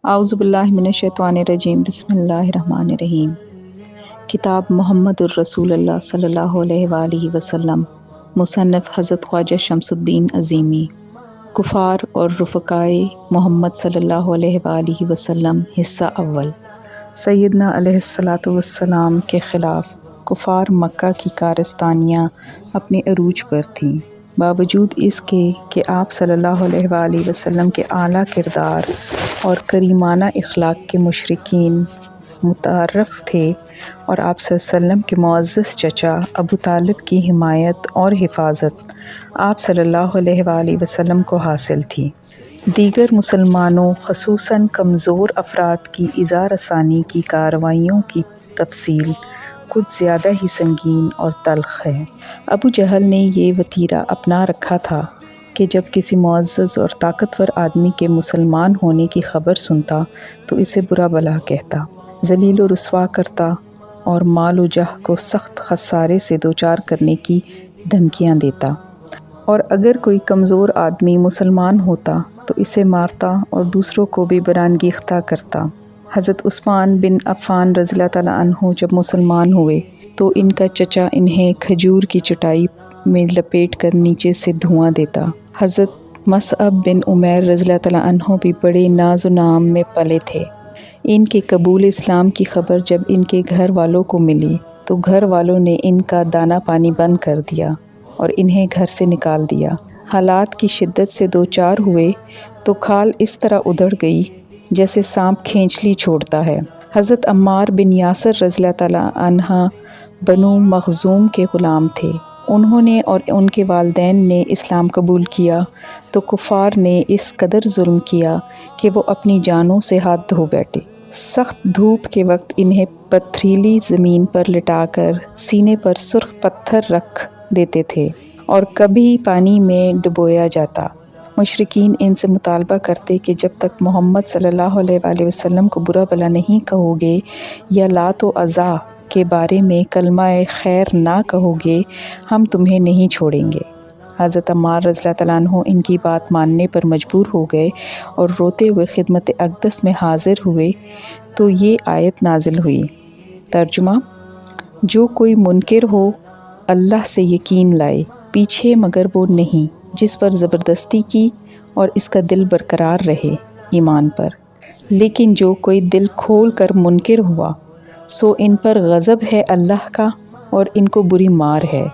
اعوذ باللہ من الشیطان الرجیم بسم اللہ الرحمن الرحیم۔ کتاب محمد الرسول اللہ صلی اللہ علیہ وآلہ وسلم، مصنف حضرت خواجہ شمس الدین عظیمی۔ کفار اور رفقائے محمد صلی اللہ علیہ وآلہ وسلم، حصہ اول۔ سیدنا علیہ الصلاۃ والسلام کے خلاف کفار مکہ کی کارستانیاں اپنے عروج پر تھیں، باوجود اس کے کہ آپ صلی اللہ علیہ وآلہ وسلم کے اعلیٰ کردار اور کریمانہ اخلاق کے مشرکین متعارف تھے، اور آپ صلی اللہ علیہ وسلم کے معزز چچا ابو طالب کی حمایت اور حفاظت آپ صلی اللہ علیہ وآلہ وسلم کو حاصل تھی۔ دیگر مسلمانوں خصوصاً کمزور افراد کی ایذا رسانی کی کارروائیوں کی تفصیل کچھ زیادہ ہی سنگین اور تلخ ہے۔ ابو جہل نے یہ وتیرہ اپنا رکھا تھا کہ جب کسی معزز اور طاقتور آدمی کے مسلمان ہونے کی خبر سنتا تو اسے برا بھلا کہتا، ذلیل و رسوا کرتا اور مال و جاہ کو سخت خسارے سے دوچار کرنے کی دھمکیاں دیتا، اور اگر کوئی کمزور آدمی مسلمان ہوتا تو اسے مارتا اور دوسروں کو بھی برانگیختہ کرتا۔ حضرت عثمان بن عفان رضی اللہ تعالیٰ عنہ جب مسلمان ہوئے تو ان کا چچا انہیں کھجور کی چٹائی میں لپیٹ کر نیچے سے دھواں دیتا۔ حضرت مصعب بن عمیر رضی اللہ تعالیٰ عنہ بھی بڑے ناز و نام میں پلے تھے۔ ان کے قبول اسلام کی خبر جب ان کے گھر والوں کو ملی تو گھر والوں نے ان کا دانا پانی بند کر دیا اور انہیں گھر سے نکال دیا۔ حالات کی شدت سے دوچار ہوئے تو کھال اس طرح ادھڑ گئی جیسے سانپ کھینچلی چھوڑتا ہے۔ حضرت عمار بن یاسر رضی اللہ تعالیٰ عنہ بنو مخزوم کے غلام تھے۔ انہوں نے اور ان کے والدین نے اسلام قبول کیا تو کفار نے اس قدر ظلم کیا کہ وہ اپنی جانوں سے ہاتھ دھو بیٹھے۔ سخت دھوپ کے وقت انہیں پتھریلی زمین پر لٹا کر سینے پر سرخ پتھر رکھ دیتے تھے اور کبھی پانی میں ڈبویا جاتا۔ مشرکین ان سے مطالبہ کرتے کہ جب تک محمد صلی اللہ علیہ وآلہ وسلم کو برا بھلا نہیں کہو گے یا لات و عزا کے بارے میں کلمہ خیر نہ کہو گے، ہم تمہیں نہیں چھوڑیں گے۔ حضرت عمار رضی اللہ تعالیٰ عنہ ان کی بات ماننے پر مجبور ہو گئے اور روتے ہوئے خدمت اقدس میں حاضر ہوئے تو یہ آیت نازل ہوئی۔ ترجمہ: جو کوئی منکر ہو اللہ سے یقین لائے، پیچھے مگر وہ نہیں جس پر زبردستی کی اور اس کا دل برقرار رہے ایمان پر، لیکن جو کوئی دل کھول کر منکر ہوا سو ان پر غضب ہے اللہ کا اور ان کو بری مار ہے۔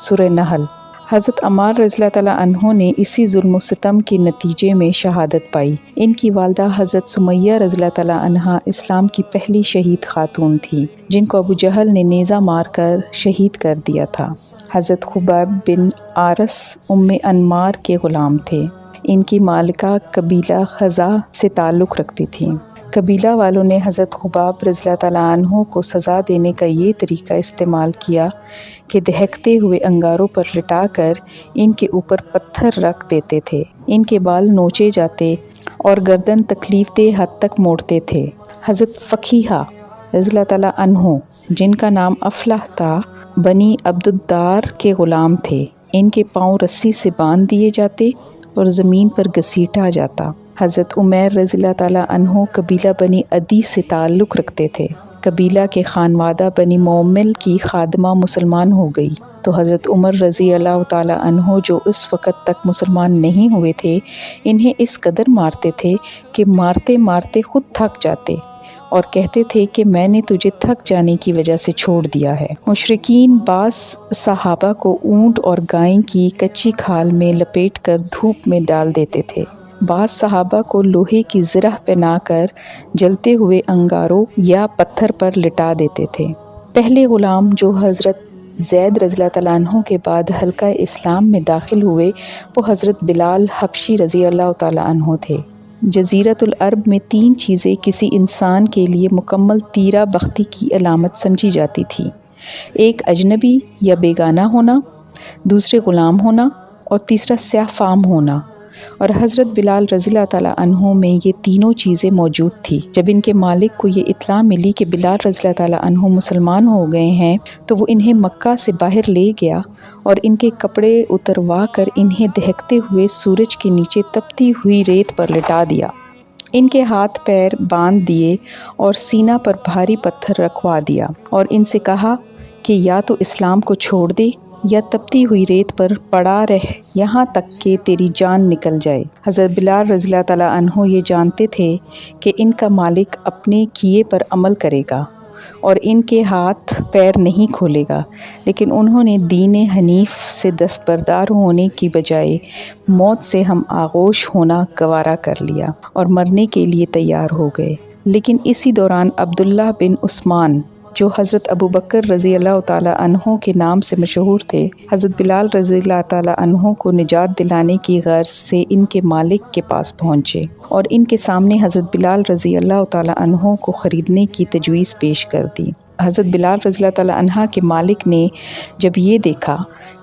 سورہ نحل۔ حضرت عمار رضی اللہ تعالیٰ عنہ نے اسی ظلم و ستم کے نتیجے میں شہادت پائی۔ ان کی والدہ حضرت سمیہ رضی اللہ تعالیٰ عنہ اسلام کی پہلی شہید خاتون تھی جن کو ابو جہل نے نیزہ مار کر شہید کر دیا تھا۔ حضرت خبیب بن عارس ام انمار کے غلام تھے۔ ان کی مالکہ قبیلہ خزاع سے تعلق رکھتی تھیں۔ قبیلہ والوں نے حضرت خباب رضی اللہ تعالیٰ عنہ کو سزا دینے کا یہ طریقہ استعمال کیا کہ دہکتے ہوئے انگاروں پر لٹا کر ان کے اوپر پتھر رکھ دیتے تھے۔ ان کے بال نوچے جاتے اور گردن تکلیف دہ حد تک موڑتے تھے۔ حضرت فقیہہ رضی اللہ تعالیٰ عنہ جن کا نام افلح تھا، بنی عبدالدار کے غلام تھے۔ ان کے پاؤں رسی سے باندھ دیے جاتے اور زمین پر گھسیٹا جاتا۔ حضرت عمیر رضی اللہ تعالیٰ عنہ قبیلہ بنی عدی سے تعلق رکھتے تھے۔ قبیلہ کے خانوادہ بنی مومل کی خادمہ مسلمان ہو گئی تو حضرت عمر رضی اللہ تعالیٰ عنہ جو اس وقت تک مسلمان نہیں ہوئے تھے انہیں اس قدر مارتے تھے کہ مارتے مارتے خود تھک جاتے اور کہتے تھے کہ میں نے تجھے تھک جانے کی وجہ سے چھوڑ دیا ہے۔ مشرکین بعض صحابہ کو اونٹ اور گائے کی کچی کھال میں لپیٹ کر دھوپ میں ڈال دیتے تھے۔ بعض صحابہ کو لوہے کی زرہ پہنا کر جلتے ہوئے انگاروں یا پتھر پر لٹا دیتے تھے۔ پہلے غلام جو حضرت زید رضی اللہ تعالیٰ عنہ کے بعد حلقہ اسلام میں داخل ہوئے وہ حضرت بلال حبشی رضی اللہ تعالیٰ عنہ تھے۔ جزیرۃ العرب میں 3 چیزیں کسی انسان کے لیے مکمل تیرہ بختی کی علامت سمجھی جاتی تھی: ایک اجنبی یا بیگانہ ہونا، دوسرے غلام ہونا اور تیسرا سیاہ فام ہونا، اور حضرت بلال رضی اللہ تعالیٰ عنہ میں یہ تینوں چیزیں موجود تھی۔ جب ان کے مالک کو یہ اطلاع ملی کہ بلال رضی اللہ تعالیٰ عنہ مسلمان ہو گئے ہیں تو وہ انہیں مکہ سے باہر لے گیا اور ان کے کپڑے اتروا کر انہیں دہکتے ہوئے سورج کے نیچے تپتی ہوئی ریت پر لٹا دیا۔ ان کے ہاتھ پیر باندھ دیے اور سینہ پر بھاری پتھر رکھوا دیا اور ان سے کہا کہ یا تو اسلام کو چھوڑ دے یا تپتی ہوئی ریت پر پڑا رہ یہاں تک کہ تیری جان نکل جائے۔ حضرت بلال رضی اللہ تعالیٰ عنہ یہ جانتے تھے کہ ان کا مالک اپنے کیے پر عمل کرے گا اور ان کے ہاتھ پیر نہیں کھولے گا، لیکن انہوں نے دین حنیف سے دستبردار ہونے کی بجائے موت سے ہم آغوش ہونا گوارا کر لیا اور مرنے کے لیے تیار ہو گئے۔ لیکن اسی دوران عبداللہ بن عثمان جو حضرت ابو بکر رضی اللہ تعالیٰ عنہ کے نام سے مشہور تھے، حضرت بلال رضی اللہ تعالیٰ عنہ کو نجات دلانے کی غرض سے ان کے مالک کے پاس پہنچے اور ان کے سامنے حضرت بلال رضی اللہ تعالیٰ عنہ کو خریدنے کی تجویز پیش کر دی۔ حضرت بلال رضی اللہ تعالیٰ عنہ کے مالک نے جب یہ دیکھا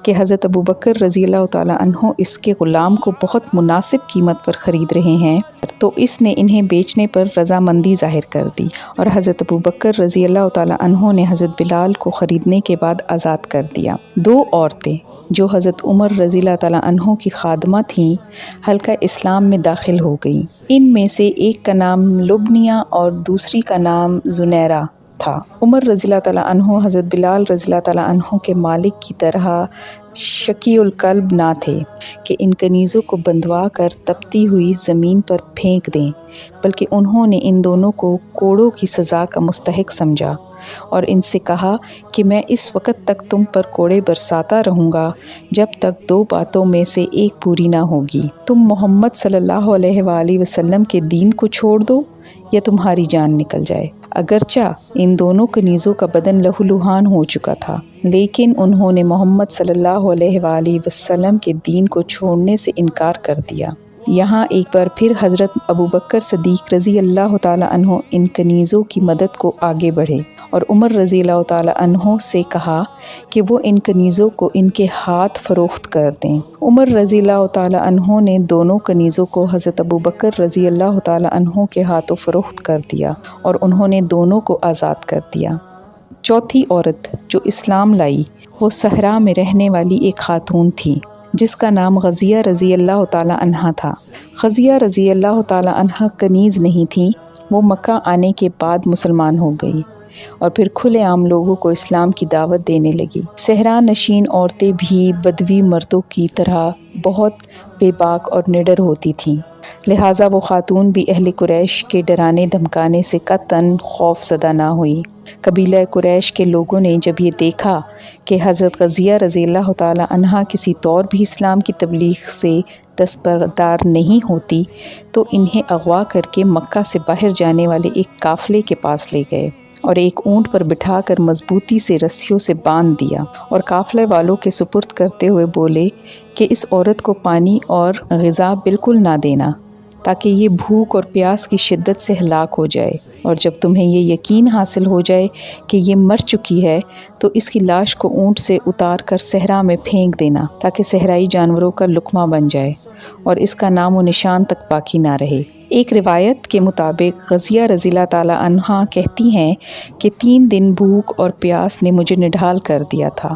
کہ حضرت ابو بکر رضی اللہ تعالیٰ عنہ اس کے غلام کو بہت مناسب قیمت پر خرید رہے ہیں تو اس نے انہیں بیچنے پر رضامندی ظاہر کر دی اور حضرت ابو بکر رضی اللہ تعالیٰ عنہ نے حضرت بلال کو خریدنے کے بعد آزاد کر دیا۔ دو عورتیں جو حضرت عمر رضی اللہ تعالیٰ عنہ کی خادمہ تھیں حلقہ اسلام میں داخل ہو گئیں۔ ان میں سے ایک کا نام لبنیہ اور دوسری کا نام زنیرہ تھا۔ عمر رضی اللہ تعالیٰ عنہ حضرت بلال رضی اللہ تعالیٰ عنہ کے مالک کی طرح شقی القلب نہ تھے کہ ان کنیزوں کو بندھوا کر تپتی ہوئی زمین پر پھینک دیں، بلکہ انہوں نے ان دونوں کو کوڑوں کی سزا کا مستحق سمجھا اور ان سے کہا کہ میں اس وقت تک تم پر کوڑے برساتا رہوں گا جب تک دو باتوں میں سے ایک پوری نہ ہوگی، تم محمد صلی اللہ علیہ وآلہ وسلم کے دین کو چھوڑ دو یا تمہاری جان نکل جائے۔ اگرچہ ان دونوں کنیزوں کا بدن لہو لہان ہو چکا تھا، لیکن انہوں نے محمد صلی اللہ علیہ وآلہ وسلم کے دین کو چھوڑنے سے انکار کر دیا۔ یہاں ایک بار پھر حضرت ابو بکر صدیق رضی اللہ تعالیٰ عنہ ان کنیزوں کی مدد کو آگے بڑھے اور عمر رضی اللہ تعالیٰ عنہ سے کہا کہ وہ ان کنیزوں کو ان کے ہاتھ فروخت کر دیں۔ عمر رضی اللہ تعالیٰ عنہ نے دونوں کنیزوں کو حضرت ابو بکر رضی اللہ تعالیٰ عنہ کے ہاتھوں فروخت کر دیا اور انہوں نے دونوں کو آزاد کر دیا۔ چوتھی عورت جو اسلام لائی وہ صحرا میں رہنے والی ایک خاتون تھی جس کا نام غزیہ رضی اللہ تعالیٰ عنہ تھا۔ غزیہ رضی اللہ تعالیٰ عنہ کنیز نہیں تھی، وہ مکہ آنے کے بعد مسلمان ہو گئی اور پھر کھلے عام لوگوں کو اسلام کی دعوت دینے لگی۔ صحرا نشین عورتیں بھی بدوی مردوں کی طرح بہت بے باک اور نڈر ہوتی تھیں، لہٰذا وہ خاتون بھی اہل قریش کے ڈرانے دھمکانے سے قطعاً خوف زدہ نہ ہوئی۔ قبیلہ قریش کے لوگوں نے جب یہ دیکھا کہ حضرت غزیہ رضی اللہ تعالیٰ عنہا کسی طور بھی اسلام کی تبلیغ سے دستبردار نہیں ہوتی تو انہیں اغوا کر کے مکہ سے باہر جانے والے ایک قافلے کے پاس لے گئے اور ایک اونٹ پر بٹھا کر مضبوطی سے رسیوں سے باندھ دیا اور قافلے والوں کے سپرد کرتے ہوئے بولے کہ اس عورت کو پانی اور غذا بالکل نہ دینا تاکہ یہ بھوک اور پیاس کی شدت سے ہلاک ہو جائے، اور جب تمہیں یہ یقین حاصل ہو جائے کہ یہ مر چکی ہے تو اس کی لاش کو اونٹ سے اتار کر صحرا میں پھینک دینا تاکہ صحرائی جانوروں کا لقمہ بن جائے اور اس کا نام و نشان تک باقی نہ رہے۔ ایک روایت کے مطابق غزیہ رضی اللہ تعالیٰ عنہا کہتی ہیں کہ 3 دن بھوک اور پیاس نے مجھے نڈھال کر دیا تھا،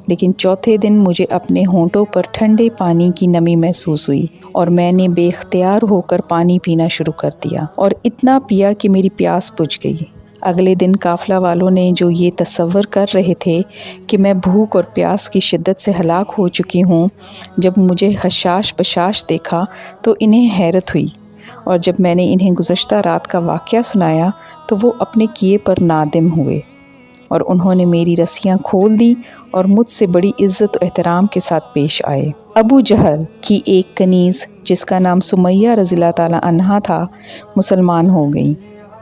لیکن چوتھے دن مجھے اپنے ہونٹوں پر ٹھنڈے پانی کی نمی محسوس ہوئی اور میں نے بے اختیار ہو کر پانی پینا شروع کر دیا اور اتنا پیا کہ میری پیاس بجھ گئی۔ اگلے دن قافلہ والوں نے جو یہ تصور کر رہے تھے کہ میں بھوک اور پیاس کی شدت سے ہلاک ہو چکی ہوں، جب مجھے حشاش بشاش دیکھا تو انہیں حیرت ہوئی، اور جب میں نے انہیں گزشتہ رات کا واقعہ سنایا تو وہ اپنے کیے پر نادم ہوئے اور انہوں نے میری رسیاں کھول دیں اور مجھ سے بڑی عزت و احترام کے ساتھ پیش آئے۔ ابو جہل کی ایک کنیز جس کا نام سمیہ رضی اللہ تعالیٰ عنہا تھا مسلمان ہو گئی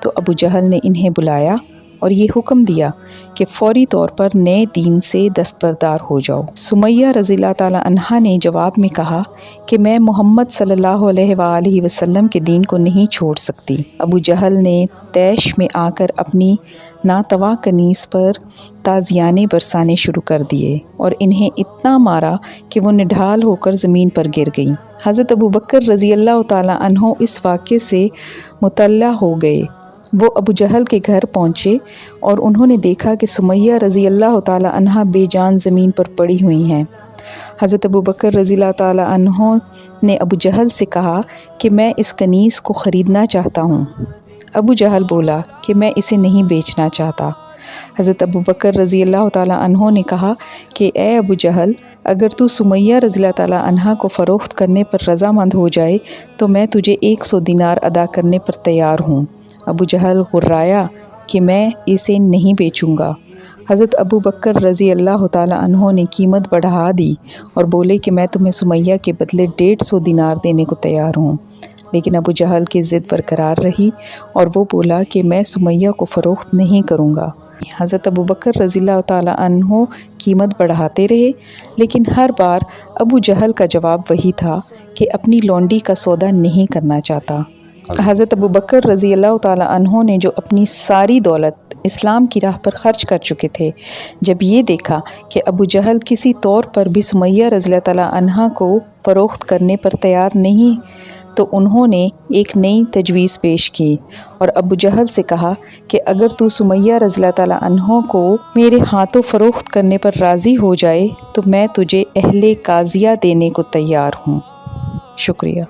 تو ابو جہل نے انہیں بلایا اور یہ حکم دیا کہ فوری طور پر نئے دین سے دستبردار ہو جاؤ۔ سمیہ رضی اللہ تعالیٰ عنہا نے جواب میں کہا کہ میں محمد صلی اللہ علیہ وآلہ وسلم کے دین کو نہیں چھوڑ سکتی۔ ابو جہل نے طیش میں آ کر اپنی ناتواں کنیز پر تازیانے برسانے شروع کر دیے اور انہیں اتنا مارا کہ وہ نڈھال ہو کر زمین پر گر گئیں۔ حضرت ابو بکر رضی اللہ تعالیٰ عنہ اس واقعے سے مطلع ہو گئے۔ وہ ابو جہل کے گھر پہنچے اور انہوں نے دیکھا کہ سمیہ رضی اللہ تعالیٰ عنہا بے جان زمین پر پڑی ہوئی ہیں۔ حضرت ابو بکر رضی اللہ تعالیٰ عنہ نے ابو جہل سے کہا کہ میں اس کنیز کو خریدنا چاہتا ہوں۔ ابو جہل بولا کہ میں اسے نہیں بیچنا چاہتا۔ حضرت ابو بکر رضی اللہ تعالیٰ عنہ نے کہا کہ اے ابو جہل، اگر تو سمیہ رضی اللہ تعالیٰ عنہ کو فروخت کرنے پر رضامند ہو جائے تو میں تجھے 100 دینار ادا کرنے پر تیار ہوں۔ ابو جہل غرایا کہ میں اسے نہیں بیچوں گا۔ حضرت ابو بکر رضی اللہ تعالیٰ عنہ نے قیمت بڑھا دی اور بولے کہ میں تمہیں سمیہ کے بدلے 150 دینار دینے کو تیار ہوں، لیکن ابو جہل کی ضد برقرار رہی اور وہ بولا کہ میں سمیہ کو فروخت نہیں کروں گا۔ حضرت ابو بکر رضی اللہ تعالیٰ عنہ قیمت بڑھاتے رہے، لیکن ہر بار ابو جہل کا جواب وہی تھا کہ اپنی لونڈی کا سودا نہیں کرنا چاہتا۔ حضرت ابو بکر رضی اللہ تعالیٰ عنہ نے جو اپنی ساری دولت اسلام کی راہ پر خرچ کر چکے تھے، جب یہ دیکھا کہ ابو جہل کسی طور پر بھی سمیہ رضی اللہ تعالیٰ عنہ کو فروخت کرنے پر تیار نہیں، تو انہوں نے ایک نئی تجویز پیش کی اور ابو جہل سے کہا کہ اگر تو سمیہ رضی اللہ تعالیٰ عنہ کو میرے ہاتھوں فروخت کرنے پر راضی ہو جائے تو میں تجھے اہل قاضیہ دینے کو تیار ہوں۔ شکریہ۔